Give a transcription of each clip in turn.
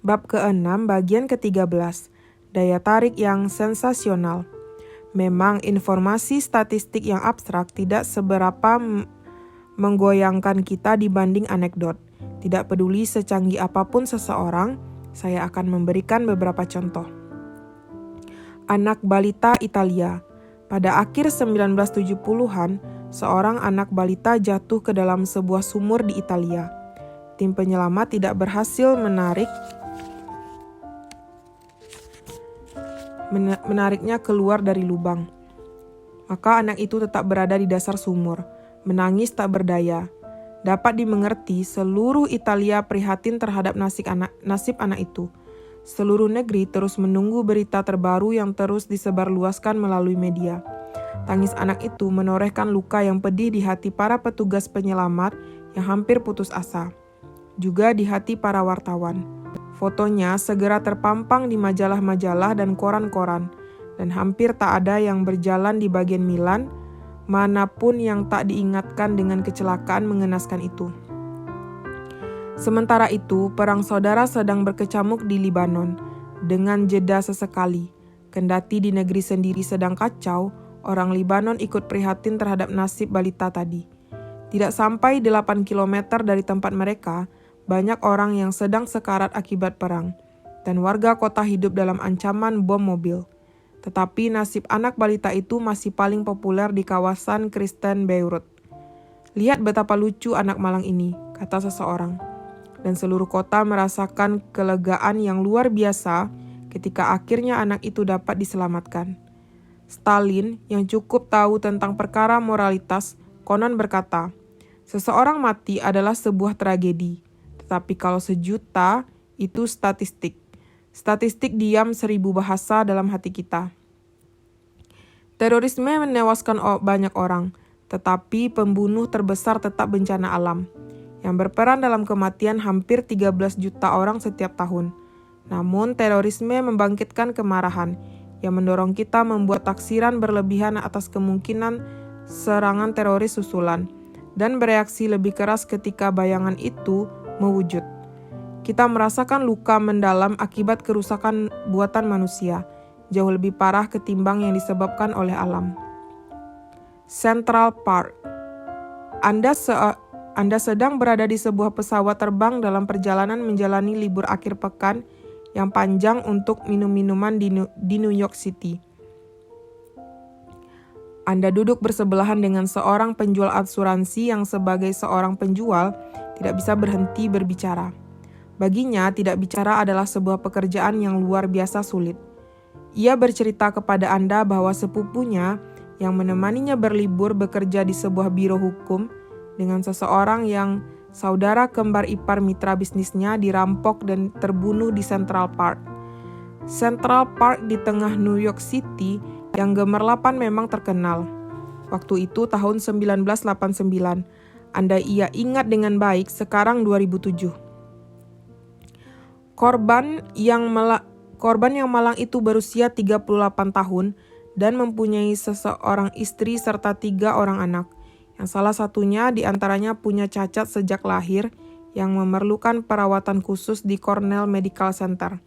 Bab ke-6 bagian ke-13, daya tarik yang sensasional. Memang informasi statistik yang abstrak tidak seberapa menggoyangkan kita dibanding anekdot. Tidak peduli secanggih apapun seseorang, saya akan memberikan beberapa contoh. Anak balita Italia. Pada akhir 1970-an, seorang anak balita jatuh ke dalam sebuah sumur di Italia. Tim penyelamat tidak berhasil menariknya keluar dari lubang. Maka anak itu tetap berada di dasar sumur, menangis tak berdaya. Dapat dimengerti, seluruh Italia prihatin terhadap nasib anak itu. Seluruh negeri terus menunggu berita terbaru yang terus disebarluaskan melalui media. Tangis anak itu menorehkan luka yang pedih di hati para petugas penyelamat yang hampir putus asa. Juga di hati para wartawan. Fotonya segera terpampang di majalah-majalah dan koran-koran, dan hampir tak ada yang berjalan di bagian Milan, manapun yang tak diingatkan dengan kecelakaan mengenaskan itu. Sementara itu, perang saudara sedang berkecamuk di Libanon, dengan jeda sesekali. Kendati di negeri sendiri sedang kacau, orang Libanon ikut prihatin terhadap nasib balita tadi. Tidak sampai 8 km dari tempat mereka, banyak orang yang sedang sekarat akibat perang, dan warga kota hidup dalam ancaman bom mobil. Tetapi nasib anak balita itu masih paling populer di kawasan Kristen Beirut. "Lihat betapa lucu anak malang ini," kata seseorang. Dan seluruh kota merasakan kelegaan yang luar biasa ketika akhirnya anak itu dapat diselamatkan. Stalin, yang cukup tahu tentang perkara moralitas, konon berkata, "Seseorang mati adalah sebuah tragedi. Tapi kalau sejuta, itu statistik. Statistik diam 1000 bahasa dalam hati kita." Terorisme menewaskan banyak orang, tetapi pembunuh terbesar tetap bencana alam, yang berperan dalam kematian hampir 13 juta orang setiap tahun. Namun terorisme membangkitkan kemarahan, yang mendorong kita membuat taksiran berlebihan atas kemungkinan serangan teroris susulan, dan bereaksi lebih keras ketika bayangan itu mewujud. Kita merasakan luka mendalam akibat kerusakan buatan manusia, jauh lebih parah ketimbang yang disebabkan oleh alam. Central Park. Anda sedang berada di sebuah pesawat terbang dalam perjalanan menjalani libur akhir pekan yang panjang untuk minum-minuman di New York City. Anda duduk bersebelahan dengan seorang penjual asuransi yang sebagai seorang penjual tidak bisa berhenti berbicara. Baginya, tidak bicara adalah sebuah pekerjaan yang luar biasa sulit. Ia bercerita kepada Anda bahwa sepupunya yang menemaninya berlibur bekerja di sebuah biro hukum dengan seseorang yang saudara kembar ipar mitra bisnisnya dirampok dan terbunuh di Central Park. Central Park di tengah New York City yang gemerlapan memang terkenal. Waktu itu tahun 1989. Ia ingat dengan baik, sekarang 2007. Korban yang malang itu berusia 38 tahun dan mempunyai seseorang istri serta 3 orang anak, yang salah satunya diantaranya punya cacat sejak lahir yang memerlukan perawatan khusus di Cornell Medical Center.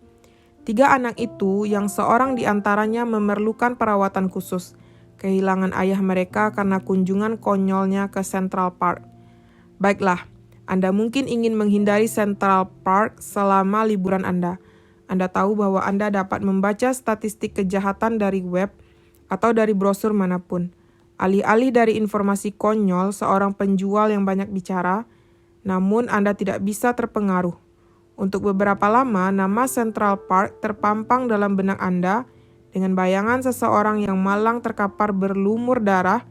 3 anak itu, yang seorang diantaranya memerlukan perawatan khusus, kehilangan ayah mereka karena kunjungan konyolnya ke Central Park. Baiklah, Anda mungkin ingin menghindari Central Park selama liburan Anda. Anda tahu bahwa Anda dapat membaca statistik kejahatan dari web atau dari brosur manapun. Alih-alih dari informasi konyol seorang penjual yang banyak bicara, namun Anda tidak bisa terpengaruh. Untuk beberapa lama, nama Central Park terpampang dalam benak Anda dengan bayangan seseorang yang malang terkapar berlumur darah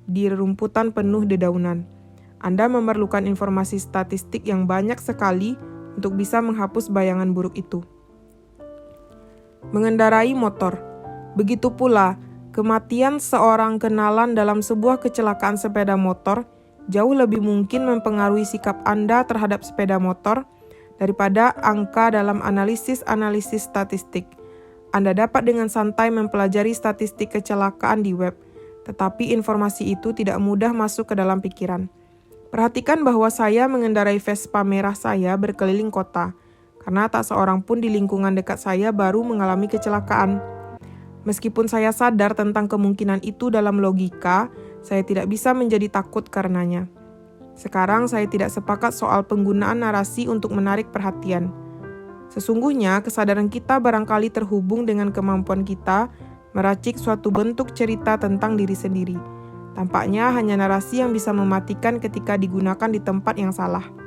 di rumputan penuh dedaunan. Anda memerlukan informasi statistik yang banyak sekali untuk bisa menghapus bayangan buruk itu. Mengendarai motor. Begitu pula, kematian seorang kenalan dalam sebuah kecelakaan sepeda motor jauh lebih mungkin mempengaruhi sikap Anda terhadap sepeda motor daripada angka dalam analisis statistik. Anda dapat dengan santai mempelajari statistik kecelakaan di web, tetapi informasi itu tidak mudah masuk ke dalam pikiran. Perhatikan bahwa saya mengendarai Vespa merah saya berkeliling kota, karena tak seorang pun di lingkungan dekat saya baru mengalami kecelakaan. Meskipun saya sadar tentang kemungkinan itu dalam logika, saya tidak bisa menjadi takut karenanya. Sekarang saya tidak sepakat soal penggunaan narasi untuk menarik perhatian. Sesungguhnya, kesadaran kita barangkali terhubung dengan kemampuan kita meracik suatu bentuk cerita tentang diri sendiri. Tampaknya hanya narasi yang bisa mematikan ketika digunakan di tempat yang salah.